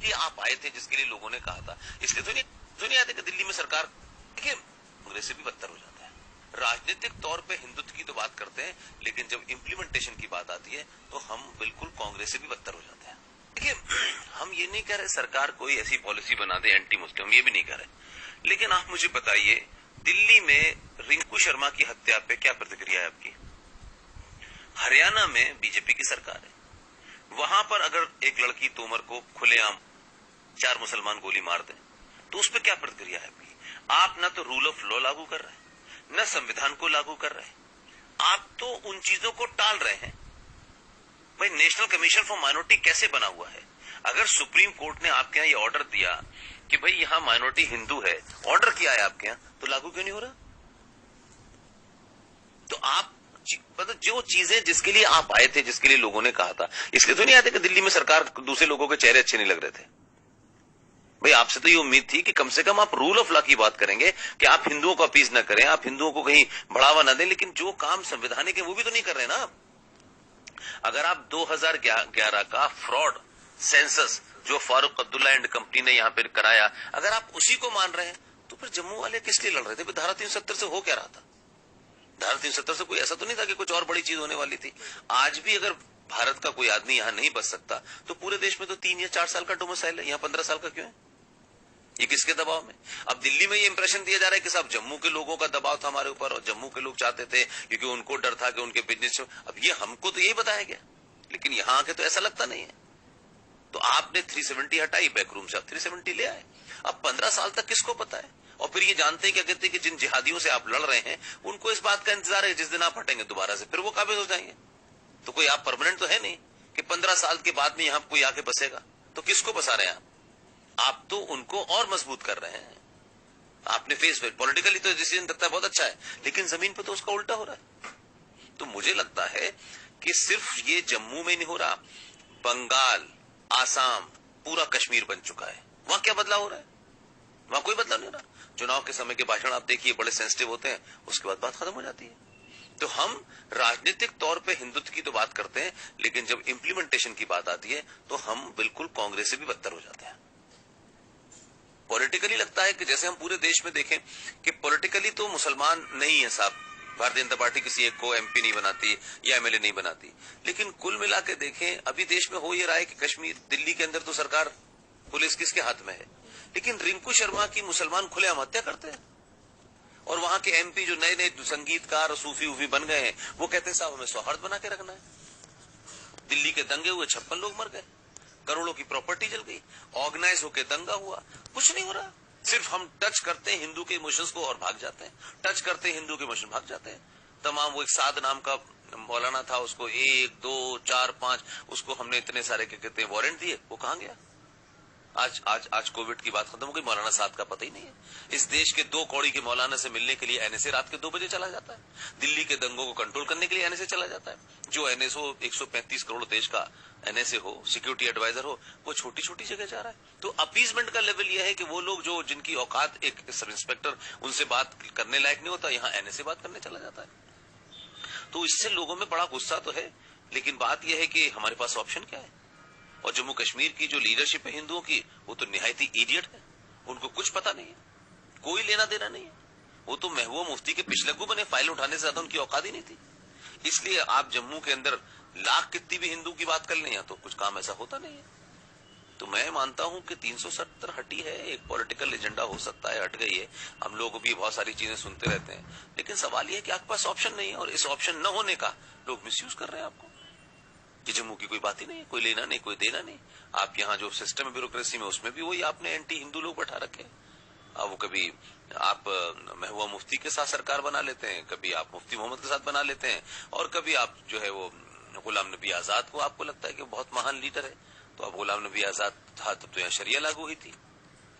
लिए आप आए थे, जिसके लिए लोगों ने कहा था, इसलिए तो नहीं आते कि दिल्ली में सरकार, देखिए कांग्रेस से भी बदतर हो जाता है। राजनीतिक तौर पे हिंदुत्व की तो बात करते हैं, लेकिन जब इम्प्लीमेंटेशन की बात आती है तो हम बिल्कुल कांग्रेस से भी बदतर हो जाते हैं। देखिए, हम ये नहीं कह रहे सरकार कोई ऐसी पॉलिसी बना दे एंटी मुस्लिम, हम ये भी नहीं कह रहे, लेकिन आप मुझे बताइए दिल्ली में रिंकू शर्मा की हत्या पे क्या प्रतिक्रिया है आपकी? हरियाणा में बीजेपी की सरकार है, वहां पर अगर एक लड़की तोमर को खुलेआम 4 मुसलमान गोली मार दें तो उस पर क्या प्रतिक्रिया है आपकी? आप न तो रूल ऑफ लॉ लागू कर रहे हैं, न संविधान को लागू कर रहे हैं, आप तो उन चीजों को टाल रहे हैं। भाई, नेशनल कमीशन फॉर माइनॉरिटी कैसे बना हुआ है? अगर सुप्रीम कोर्ट ने आपके यहाँ ये ऑर्डर दिया कि भाई यहाँ माइनॉरिटी हिंदू है, ऑर्डर किया है आपके यहाँ, तो लागू क्यों नहीं हो रहा? तो आप मतलब जो चीजें जिसके लिए आप आए थे, जिसके लिए लोगों ने कहा था, इसलिए तो नहीं आते कि दिल्ली में सरकार दूसरे लोगों के चेहरे अच्छे नहीं लग रहे थे। भाई, आपसे तो ये उम्मीद थी कि कम से कम आप रूल ऑफ लॉ की बात करेंगे, कि आप हिंदुओं को अपीज न करें, आप हिंदुओं को कहीं बढ़ावा न दें, लेकिन जो काम संवैधानिक है वो भी तो नहीं कर रहे ना। अगर आप 2011 का फ्रॉड सेंसस जो फारूक अब्दुल्ला एंड कंपनी ने यहां पर कराया, अगर आप उसी को मान रहे हैं तो फिर जम्मू वाले किस लिए लड़ रहे थे? धारा 370 से हो क्या रहा था? धारा 370 से कोई ऐसा तो नहीं था कि कुछ और बड़ी चीज होने वाली थी। आज भी अगर भारत का कोई आदमी यहां नहीं बच सकता तो पूरे देश में तो 3 या 4 साल का डोमिसाइल है, यहां 15 साल का क्यों है? ये किसके दबाव में? अब दिल्ली में ये इंप्रेशन दिया जा रहा है कि साहब जम्मू के लोगों का दबाव था हमारे ऊपर, और जम्मू के लोग चाहते थे क्योंकि उनको डर था कि उनके बिजनेस। अब ये हमको तो यही बताया गया, लेकिन यहां आके तो ऐसा लगता नहीं है। तो आपने 370 हटाई बैकरूम से, आप 370 ले आए। अब 15 साल तक किसको पता है? और फिर ये जानते हैं, क्या कहते हैं कि जिन जिहादियों से आप लड़ रहे हैं उनको इस बात का इंतजार है जिस दिन आप हटेंगे दोबारा से फिर वो काबिज हो जाएंगे। तो कोई आप परमानेंट तो है नहीं कि 15 साल के बाद में यहां कोई आके बसेगा। तो किसको बसा रहे हैं आप तो उनको और मजबूत कर रहे हैं। आपने फेस पॉलिटिकली तो डिसीजन लगता है बहुत अच्छा है, लेकिन जमीन पर तो उसका उल्टा हो रहा है। तो मुझे लगता है कि सिर्फ ये जम्मू में नहीं हो रहा, बंगाल, आसाम, पूरा कश्मीर बन चुका है। वहां क्या बदलाव हो रहा है? वहां कोई बदलाव नहीं हो रहा। चुनाव के समय के भाषण आप देखिए बड़े सेंसिटिव होते हैं, उसके बाद बात खत्म हो जाती है। तो हम राजनीतिक तौर पे हिंदुत्व की तो बात करते हैं, लेकिन जब इम्प्लीमेंटेशन की बात आती है तो हम बिल्कुल कांग्रेस से भी बदतर हो जाते हैं। पॉलिटिकली लगता है कि जैसे हम पूरे देश में देखें कि पॉलिटिकली तो मुसलमान नहीं है साहब, भारतीय जनता पार्टी किसी एक को एमपी नहीं बनाती या एमएलए नहीं बनाती, लेकिन कुल मिला के देखें अभी देश में हो ये रहा है कि कश्मीर, दिल्ली के अंदर तो सरकार, पुलिस किसके हाथ में है, लेकिन रिंकू शर्मा की मुसलमान खुलेआम हत्या करते हैं। और वहां के एमपी जो नए नए संगीतकार और सूफी उफी बन गए हैं वो कहते हैं साहब हमें सौहार्द बना के रखना है। दिल्ली के दंगे हुए, 56 लोग मर गए, करोड़ों की प्रॉपर्टी जल गई, ऑर्गेनाइज होकर दंगा हुआ, कुछ नहीं हो रहा। सिर्फ हम टच करते हैं हिंदू के इमोशंस को और भाग जाते हैं, टच करते हैं हिंदू के इमोशन भाग जाते हैं। तमाम वो एक साद नाम का मौलाना था, उसको 1, 2, 4, 5 उसको हमने इतने सारे क्या कहते हैं वारंट दिए, वो कहां गया? आज कोविड की बात खत्म हो गई, मौलाना साद का पता ही नहीं है। इस देश के 2 कौड़ी के मौलाना से मिलने के लिए एनएसए रात के 2 बजे चला जाता है। दिल्ली के दंगों को कंट्रोल करने के लिए एनएसए चला जाता है। जो एनएसओ 135 करोड़ देश का एनएसए हो, सिक्योरिटी एडवाइजर हो, वो छोटी छोटी जगह जा रहा है। तो अपीजमेंट का लेवल यह है कि वो लोग जो जिनकी औकात एक सब इंस्पेक्टर उनसे बात करने लायक नहीं होता, यहाँ एनएसए बात करने चला जाता है। तो इससे लोगों में बड़ा गुस्सा तो है, लेकिन बात यह है कि हमारे पास ऑप्शन क्या है। और जम्मू कश्मीर की जो लीडरशिप है हिंदुओं की, वो तो निहायती इडियट है, उनको कुछ पता नहीं है, कोई लेना देना नहीं है। वो तो महबूबा मुफ्ती के पिछलग्गू बने, फाइल उठाने से ज्यादा उनकी औकात ही नहीं थी। इसलिए आप जम्मू के अंदर लाख कितनी भी हिंदू की बात कर लें, या तो कुछ काम ऐसा होता नहीं है। तो मैं मानता हूं कि 370 हटी है, एक पॉलिटिकल एजेंडा हो सकता है, हट गई है। हम लोग भी बहुत सारी चीजें सुनते रहते हैं, लेकिन सवाल यह है कि आपके पास ऑप्शन नहीं है, और इस ऑप्शन न होने का लोग मिसयूज कर रहे हैं आपको कि जम्मू की कोई बात ही नहीं है, कोई लेना नहीं, कोई देना नहीं। आप यहाँ जो सिस्टम है ब्यूरोक्रेसी में, उसमें भी वही आपने एंटी हिंदू लोग बैठा रखे। अब वो कभी आप महबूबा मुफ्ती के साथ सरकार बना लेते हैं, कभी आप मुफ्ती मोहम्मद के साथ बना लेते हैं, और कभी आप जो है वो गुलाम नबी आजाद को आपको लगता है कि बहुत महान लीडर है। तो अब गुलाम नबी आजाद था तब तो यहाँ शरिया लागू हुई थी।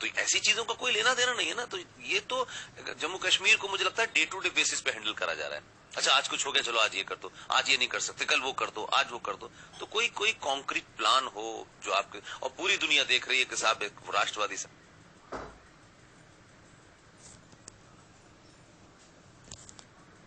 तो ऐसी चीजों का कोई लेना देना नहीं है ना। तो ये तो जम्मू कश्मीर को मुझे लगता है डे टू डे बेसिस पे हैंडल करा जा रहा है। अच्छा, आज कुछ हो गया, चलो आज ये कर दो, आज ये नहीं कर सकते, कल वो कर दो, आज वो कर दो। तो कोई कॉन्क्रीट प्लान हो जो आपके, और पूरी दुनिया देख रही है कि साहब एक राष्ट्रवादी